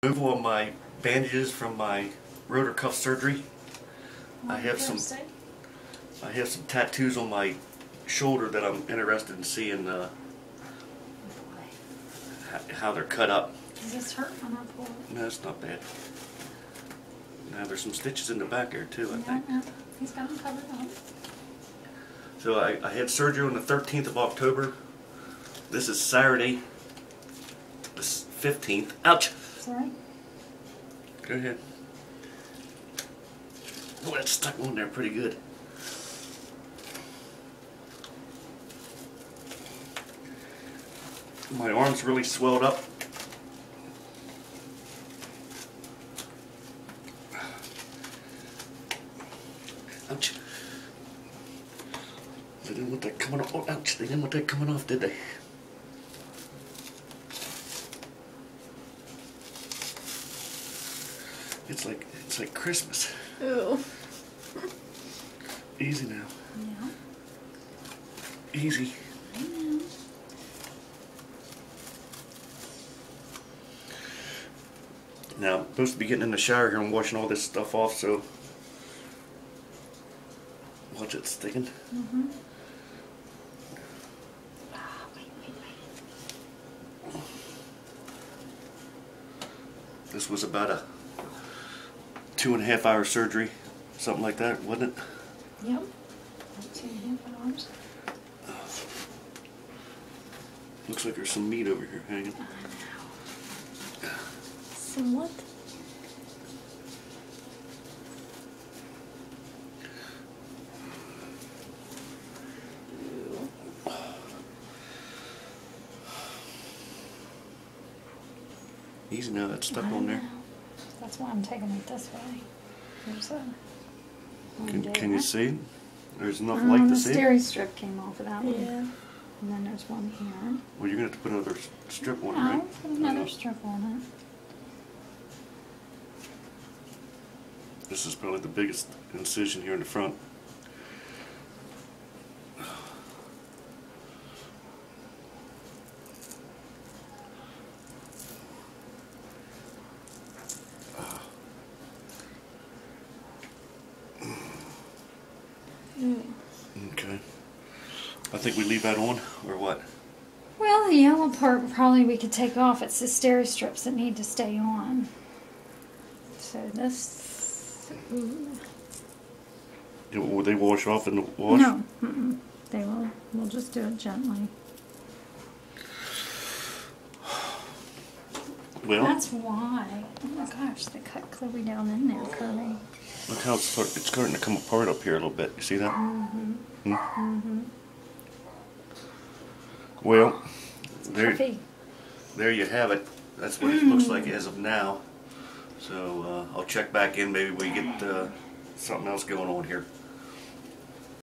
Removal of my bandages from my rotor cuff surgery. I have some tattoos on my shoulder that I'm interested in seeing how they're cut up. Does this hurt when I pull it? No, it's not bad. Now there's some stitches in the back there too, I think. No, he's got them covered up. So I had surgery on the 13th of October. This is Saturday, the 15th. Ouch! Sorry? Go ahead. Oh, that's stuck on there pretty good. My arm's really swelled up. Ouch. They didn't want that coming off. Oh, ouch. They didn't want that coming off, did they? It's like Christmas. Ooh. Easy now. Yeah. Easy. I know. Now, I'm supposed to be getting in the shower here and washing all this stuff off, so watch it sticking. Mm-hmm. Wait. This was about a 2.5 hour surgery, something like that, wasn't it? Yep. 2.5 hours. Looks like there's some meat over here hanging. I know. Some what? Easy now, that's stuck on there. That's why I'm taking it this way. There's a Can you see it? There's enough light to see the it? steri strip came off of that one. Yeah. And then there's one here. Well, you're going to have to put another strip on it, No, right? put another strip on it. This is probably the biggest incision here in the front. Okay. I think we leave that on, or what? Well, the yellow part probably we could take off. It's the steri strips that need to stay on. So this... Ooh. Will they wash off in the wash? No. They will. We'll just do it gently. Well, That's why. Oh my gosh, they cut clearly down in there, Kirby. look how it's starting to come apart up here a little bit. You see that? Mm-hmm. Mm-hmm. Well, Puffy. there you have it. That's what it looks like as of now. So I'll check back in. Maybe we get something else going on here.